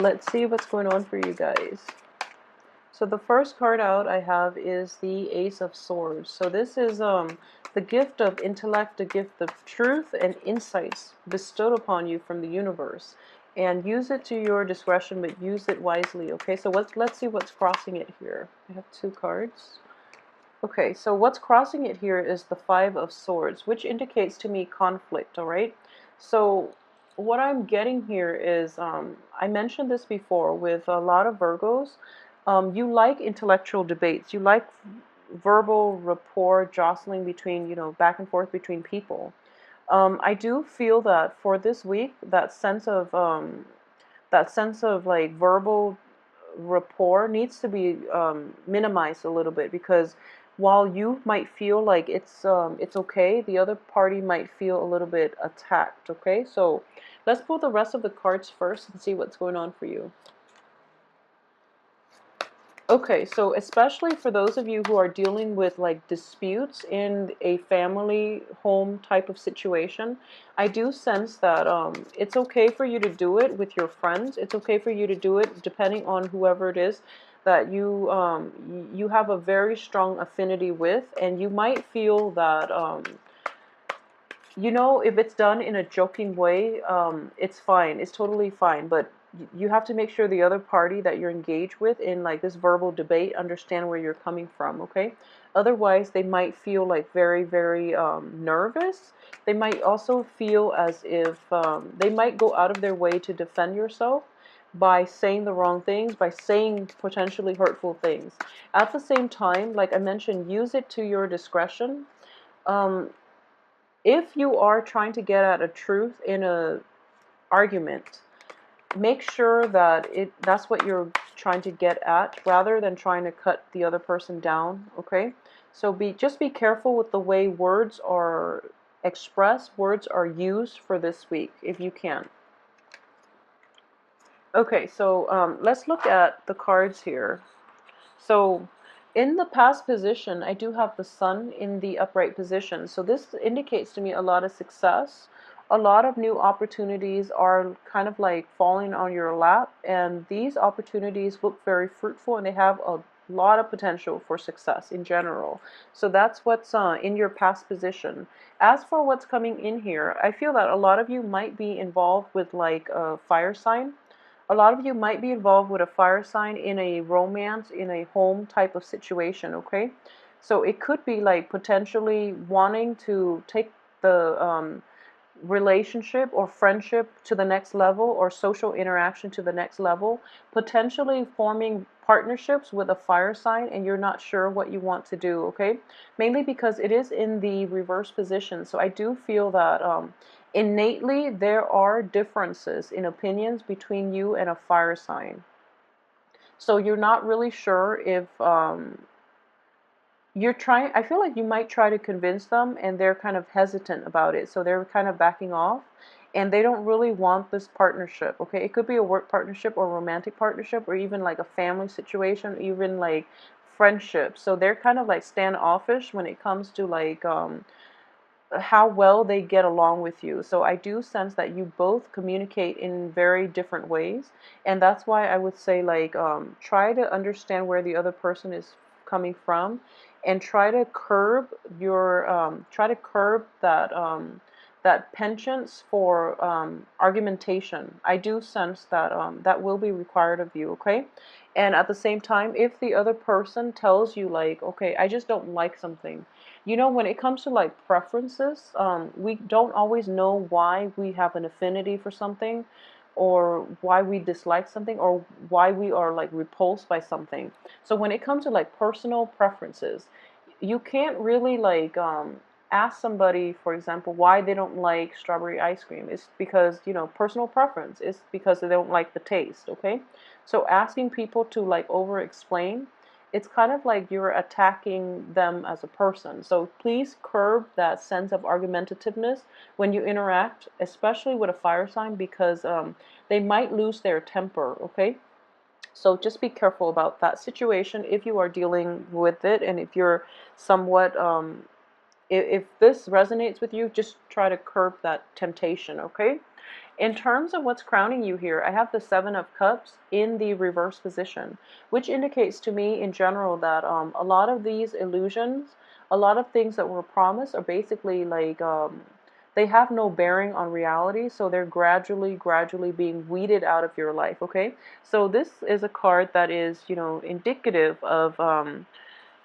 Let's see what's going on for you guys. So the first card out I have is the Ace of Swords. So this is the gift of intellect, the gift of truth and insights bestowed upon you from the universe. And use it to your discretion, but use it wisely. Okay, so let's see what's crossing it here. I have two cards. Okay, so what's crossing it here is the Five of Swords, which indicates to me conflict, all right? So what I'm getting here is, I mentioned this before with a lot of Virgos, you like intellectual debates. You like verbal rapport, jostling between, back and forth between people. I do feel that for this week, that sense of like verbal rapport needs to be minimized a little bit, because while you might feel like it's okay, the other party might feel a little bit attacked. Okay, so let's pull the rest of the cards first and see what's going on for you. Okay, so especially for those of you who are dealing with like disputes in a family home type of situation, I do sense that it's okay for you to do it with your friends. It's okay for you to do it depending on whoever it is that you have a very strong affinity with, and you might feel that if it's done in a joking way, it's fine. It's totally fine. But you have to make sure the other party that you're engaged with in like this verbal debate understand where you're coming from, okay? Otherwise, they might feel like very, very nervous. They might also feel as if they might go out of their way to defend yourself by saying the wrong things, by saying potentially hurtful things. At the same time, like I mentioned, use it to your discretion. Um, if you are trying to get at a truth in a argument, make sure that that's what you're trying to get at, rather than trying to cut the other person down. Okay, so just be careful with the way words are expressed, words are used for this week if you can. Okay, so let's look at the cards here. So in the past position, I do have the Sun in the upright position. So this indicates to me a lot of success. A lot of new opportunities are kind of like falling on your lap, and these opportunities look very fruitful, and they have a lot of potential for success in general. So that's what's in your past position. As for what's coming in here, I feel that a lot of you might be involved with like a fire sign. A lot of you might be involved with a fire sign in a romance, in a home type of situation, okay? So it could be like potentially wanting to take the relationship or friendship to the next level, or social interaction to the next level, potentially forming partnerships with a fire sign, and you're not sure what you want to do, okay? Mainly because it is in the reverse position. So I do feel that innately there are differences in opinions between you and a fire sign. So you're not really sure if I feel like you might try to convince them, and they're kind of hesitant about it. So they're kind of backing off, and they don't really want this partnership, okay? It could be a work partnership or romantic partnership, or even like a family situation, even like friendship. So they're kind of like standoffish when it comes to like how well they get along with you. So I do sense that you both communicate in very different ways, and that's why I would say like try to understand where the other person is coming from, and try to curb that penchant for argumentation. I do sense that that will be required of you, okay? And at the same time, if the other person tells you like, okay, I just don't like something, when it comes to like preferences, we don't always know why we have an affinity for something, or why we dislike something, or why we are like repulsed by something. So when it comes to like personal preferences, you can't really like ask somebody, for example, why they don't like strawberry ice cream. It's because, personal preference. It's because they don't like the taste, okay? So asking people to like over explain, it's kind of like you're attacking them as a person. So please curb that sense of argumentativeness when you interact, especially with a fire sign, because they might lose their temper, okay? So just be careful about that situation if you are dealing with it, and if you're somewhat, if this resonates with you, just try to curb that temptation, okay? In terms of what's crowning you here, I have the Seven of Cups in the reverse position, which indicates to me in general that a lot of these illusions, a lot of things that were promised are basically like they have no bearing on reality, so they're gradually being weeded out of your life, okay? So this is a card that is, you know, indicative of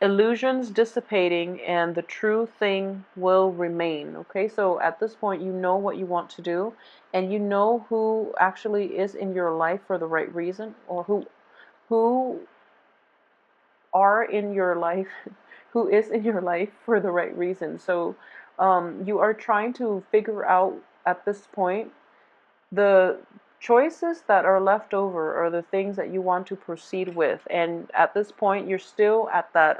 illusions dissipating and the true thing will remain. Okay, so at this point you know what you want to do, and you know who actually is in your life for the right reason, or who are in your life who is in your life for the right reason. So you are trying to figure out at this point the choices that are left over are the things that you want to proceed with, and at this point you're still at that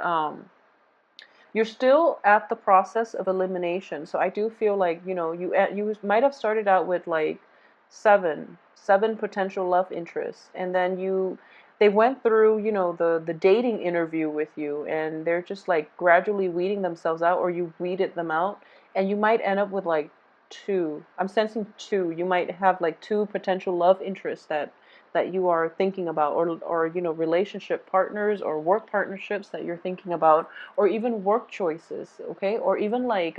you're still at the process of elimination. So I do feel like, you know, you might have started out with like seven potential love interests, and then they went through, you know, the dating interview with you, and they're just like gradually weeding themselves out, or you weeded them out, and you might end up with like two. I'm sensing two. You might have like two potential love interests that you are thinking about, or you know, relationship partners or work partnerships that you're thinking about, or even work choices, okay, or even like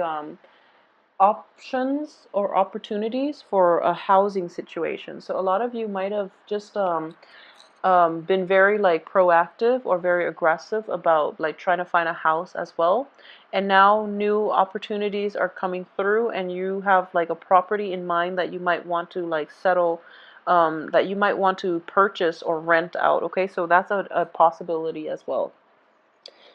options or opportunities for a housing situation. So a lot of you might have just been very like proactive or very aggressive about like trying to find a house as well, and now new opportunities are coming through, and you have like a property in mind that you might want to like settle, that you might want to purchase or rent out. Okay, so that's a possibility as well.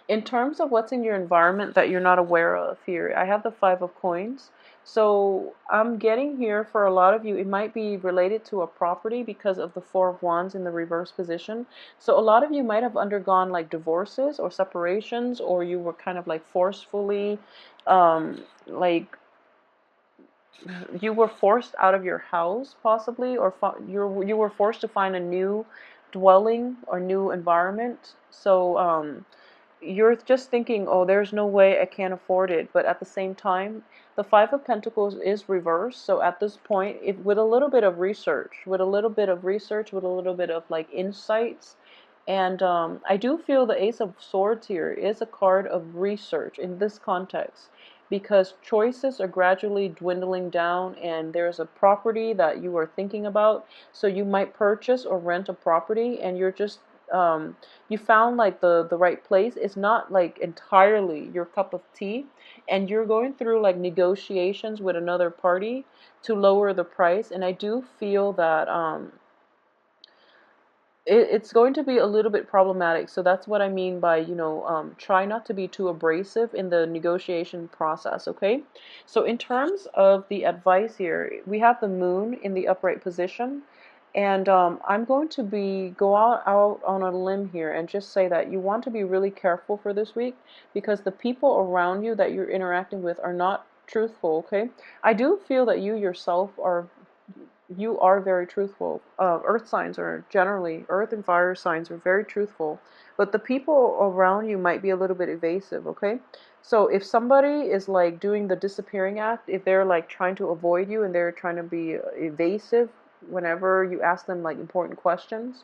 In terms of what's in your environment that you're not aware of here, I have the Five of Coins. So I'm getting here for a lot of you, it might be related to a property because of the Four of Wands in the reverse position. So a lot of you might have undergone like divorces or separations, or you were kind of like forcefully, like you were forced out of your house possibly, or you were forced to find a new dwelling or new environment. So you're just thinking, oh, there's no way I can't afford it. But at the same time, the Five of Pentacles is reversed. So at this point, with a little bit of research, with a little bit of like insights, and I do feel the Ace of Swords here is a card of research in this context, because choices are gradually dwindling down, and there's a property that you are thinking about. So you might purchase or rent a property, and you're just you found like the right place. It's not like entirely your cup of tea, and you're going through like negotiations with another party to lower the price. And I do feel that it's going to be a little bit problematic. So that's what I mean by, you know, try not to be too abrasive in the negotiation process, okay? So in terms of the advice here, we have the Moon in the upright position, and I'm going to go out on a limb here and just say that you want to be really careful for this week, because the people around you that you're interacting with are not truthful, okay? I do feel that you yourself are very truthful. Earth signs are generally, earth and fire signs are very truthful, but the people around you might be a little bit evasive, okay? So if somebody is like doing the disappearing act, if they're like trying to avoid you and they're trying to be evasive whenever you ask them like important questions,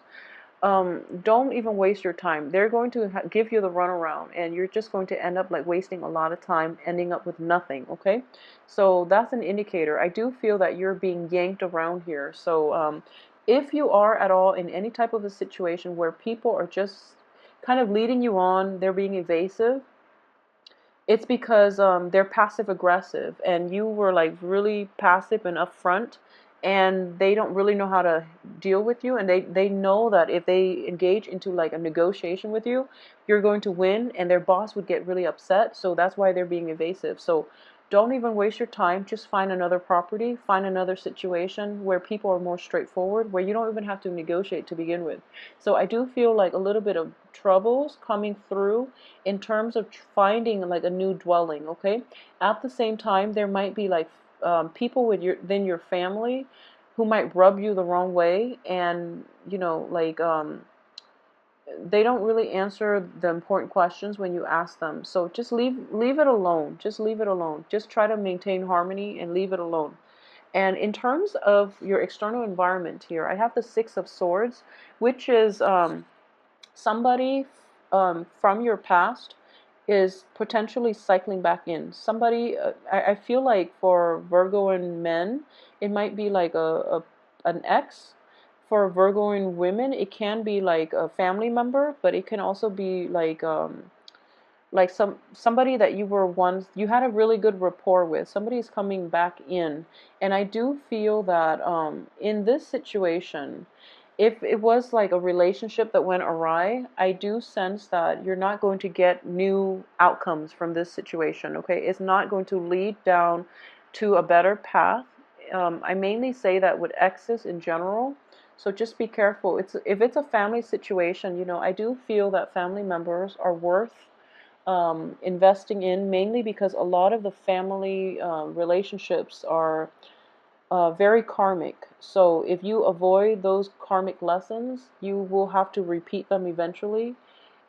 don't even waste your time. They're going to give you the runaround, and you're just going to end up like wasting a lot of time, ending up with nothing, okay? So that's an indicator. I do feel that you're being yanked around here. So if you are at all in any type of a situation where people are just kind of leading you on, they're being evasive, it's because they're passive aggressive, and you were like really passive and upfront, and they don't really know how to deal with you, and they know that if they engage into like a negotiation with you, you're going to win, and their boss would get really upset. So that's why they're being evasive. So don't even waste your time. Just find another property, find another situation where people are more straightforward, where you don't even have to negotiate to begin with. So I do feel like a little bit of troubles coming through in terms of finding like a new dwelling, okay? At the same time, there might be like people within your family who might rub you the wrong way, and you know, like they don't really answer the important questions when you ask them. So just leave it alone. Just leave it alone. Just try to maintain harmony and leave it alone. And in terms of your external environment here, I have the Six of Swords, which is somebody from your past is potentially cycling back in. Somebody, I feel like for Virgoan men, it might be like an ex. For Virgoan women, it can be like a family member, but it can also be like somebody that you were once, you had a really good rapport with. Somebody's coming back in, and I do feel that in this situation, if it was like a relationship that went awry, I do sense that you're not going to get new outcomes from this situation. Okay, it's not going to lead down to a better path. I mainly say that with exes in general. So just be careful. It's if it's a family situation, I do feel that family members are worth investing in, mainly because a lot of the family relationships are very karmic. So if you avoid those karmic lessons, you will have to repeat them eventually,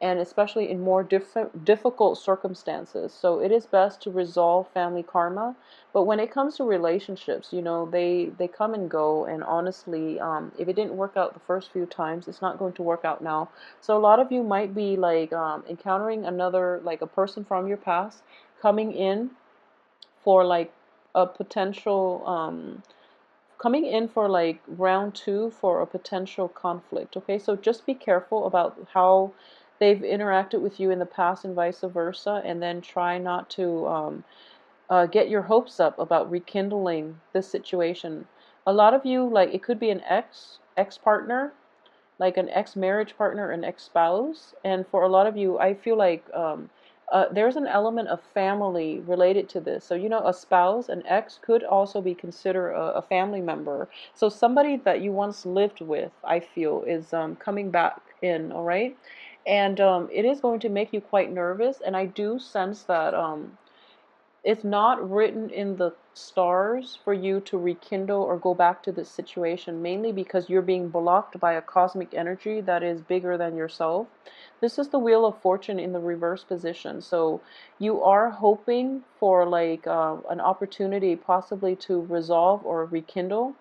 and especially in more difficult circumstances. So it is best to resolve family karma. But when it comes to relationships, they come and go. And honestly, if it didn't work out the first few times, it's not going to work out now. So a lot of you might be like encountering another, like a person from your past coming in for like a potential coming in for like round two for a potential conflict. Okay, so just be careful about how they've interacted with you in the past and vice versa, and then try not to get your hopes up about rekindling this situation. A lot of you, like, it could be an ex partner, like an ex-marriage partner, an ex-spouse. And for a lot of you, I feel like there's an element of family related to this. So, a spouse, an ex, could also be considered a family member. So somebody that you once lived with, I feel, is coming back in, all right? And it is going to make you quite nervous. And I do sense that it's not written in the stars for you to rekindle or go back to this situation, mainly because you're being blocked by a cosmic energy that is bigger than yourself. This is the Wheel of Fortune in the reverse position. So you are hoping for like an opportunity possibly to resolve or rekindle.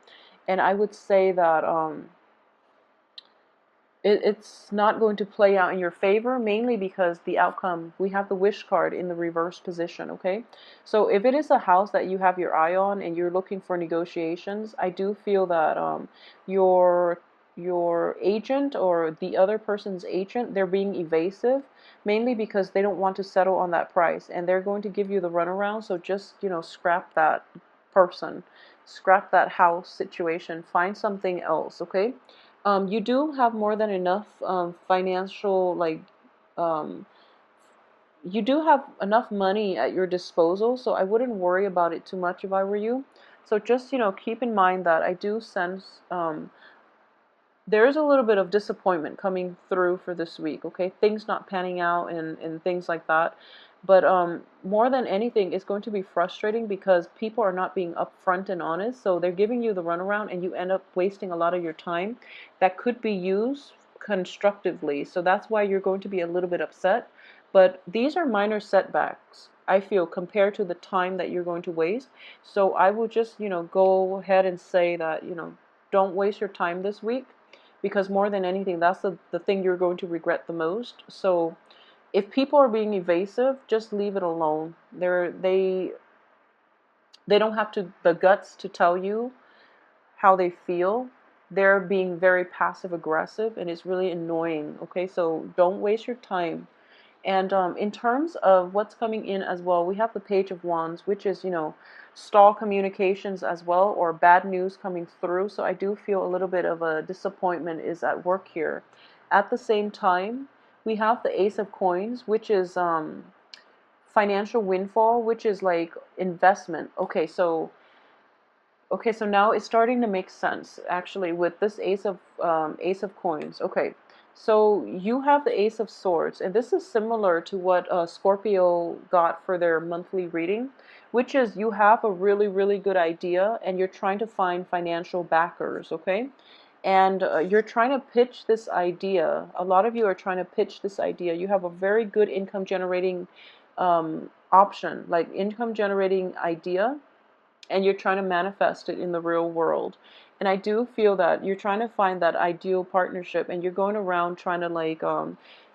And I would say that it's not going to play out in your favor, mainly because the outcome, we have the Wish card in the reverse position. Okay, so if it is a house that you have your eye on and you're looking for negotiations, I do feel that your your agent or the other person's agent, they're being evasive, mainly because they don't want to settle on that price, and they're going to give you the runaround. So just scrap that person, scrap that house situation, find something else. Okay, you do have more than enough financial, like, um, you do have enough money at your disposal, so I wouldn't worry about it too much if I were you. So just, keep in mind that I do sense there is a little bit of disappointment coming through for this week, okay? Things not panning out and things like that. But more than anything, it's going to be frustrating because people are not being upfront and honest. So they're giving you the runaround and you end up wasting a lot of your time that could be used constructively. So that's why you're going to be a little bit upset. But these are minor setbacks, I feel, compared to the time that you're going to waste. So I will just, go ahead and say that, don't waste your time this week, because more than anything, that's the thing you're going to regret the most. So if people are being evasive, just leave it alone. They don't have to the guts to tell you how they feel. They're being very passive aggressive, and it's really annoying. Okay, so don't waste your time. And in terms of what's coming in as well, we have the Page of Wands, which is, stall communications as well, or bad news coming through. So I do feel a little bit of a disappointment is at work here. At the same time, we have the Ace of Coins, which is financial windfall, which is like investment. Okay, so now it's starting to make sense actually with this Ace of Coins. Okay, so you have the Ace of Swords, and this is similar to what Scorpio got for their monthly reading, which is you have a really, really good idea and you're trying to find financial backers. Okay, and you're trying to pitch this idea. A lot of you are trying to pitch this idea. You have a very good income generating option, like income generating idea, and you're trying to manifest it in the real world. And I do feel that you're trying to find that ideal partnership, and you're going around trying to like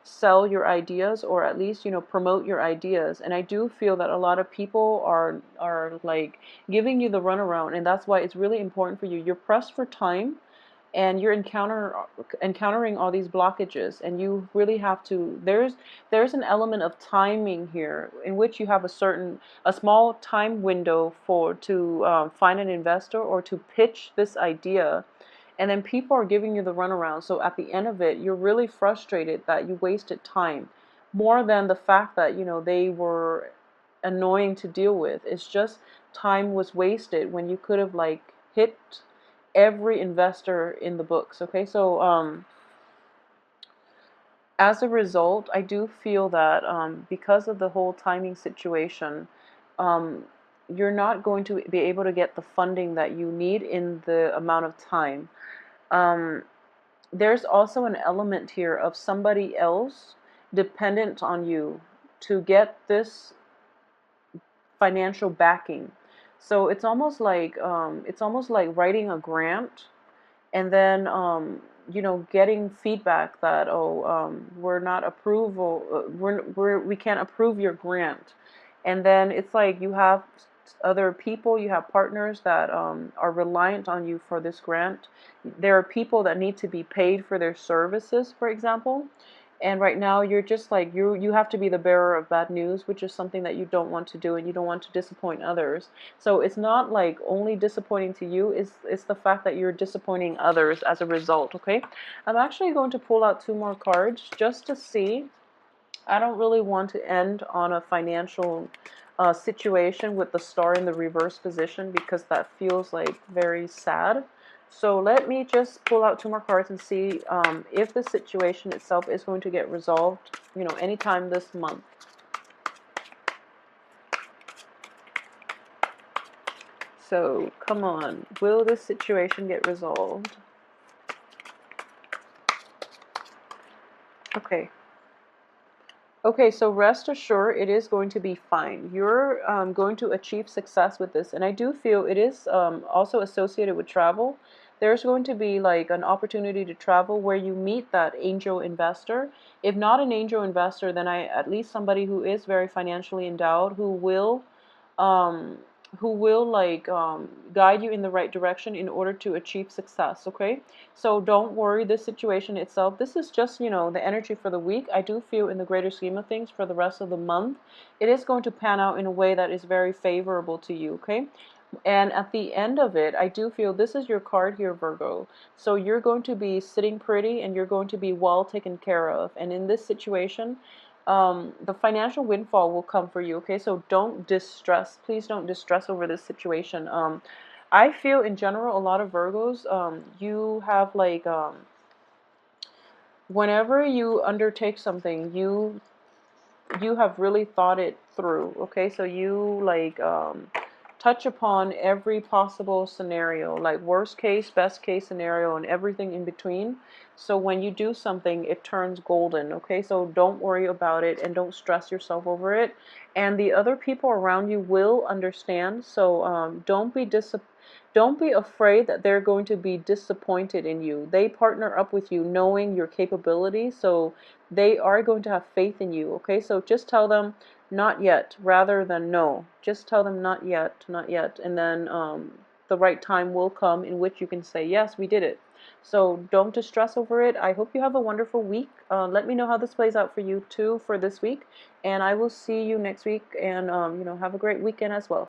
sell your ideas, or at least, you know, promote your ideas. And I do feel that a lot of people are like giving you the runaround, and that's why it's really important for you. You're pressed for time, and you're encountering all these blockages, and you really have to, there's an element of timing here in which you have a small time window for to find an investor or to pitch this idea, and then people are giving you the runaround. So at the end of it, you're really frustrated that you wasted time, more than the fact that, you know, they were annoying to deal with. It's just time was wasted when you could have like hit every investor in the books. Okay, so as a result, I do feel that because of the whole timing situation, um, you're not going to be able to get the funding that you need in the amount of time. Um, there's also an element here of somebody else dependent on you to get this financial backing. So it's almost like writing a grant, and then you know, getting feedback that, oh, we're not approval, we can't approve your grant. And then it's like you have other people, you have partners that are reliant on you for this grant. There are people that need to be paid for their services, for example. And right now you're just like, you have to be the bearer of bad news, which is something that you don't want to do, and you don't want to disappoint others. So it's not like only disappointing to you, it's the fact that you're disappointing others as a result. Okay, I'm actually going to pull out 2 more cards just to see. I don't really want to end on a financial situation with the star in the reverse position, because that feels like very sad. So let me just pull out 2 more cards and see if the situation itself is going to get resolved, you know, anytime this month. So come on, will this situation get resolved? Okay. Okay, so rest assured, it is going to be fine. You're going to achieve success with this, and I do feel it is also associated with travel. There's going to be like an opportunity to travel where you meet that angel investor. If not an angel investor, then at least somebody who is very financially endowed, um, who will like guide you in the right direction in order to achieve success. Okay, so don't worry, this situation itself, this is just, you know, the energy for the week. I do feel in the greater scheme of things for the rest of the month, it is going to pan out in a way that is very favorable to you. Okay, and at the end of it, I do feel this is your card here, Virgo. So you're going to be sitting pretty, and you're going to be well taken care of. And in this situation, the financial windfall will come for you. Okay, so don't distress. Please don't distress over this situation. I feel in general, a lot of Virgos, you have like, whenever you undertake something, you have really thought it through. Okay, so you like touch upon every possible scenario, like worst case, best case scenario, and everything in between. So when you do something, it turns golden. Okay, so don't worry about it, and don't stress yourself over it. And the other people around you will understand. So don't be afraid that they're going to be disappointed in you. They partner up with you knowing your capabilities, so they are going to have faith in you. Okay, so just tell them not yet rather than no. Just tell them not yet, not yet, and then the right time will come in which you can say, yes, we did it. So don't distress over it. I hope you have a wonderful week. Let me know how this plays out for you too for this week, and I will see you next week. And you know, have a great weekend as well.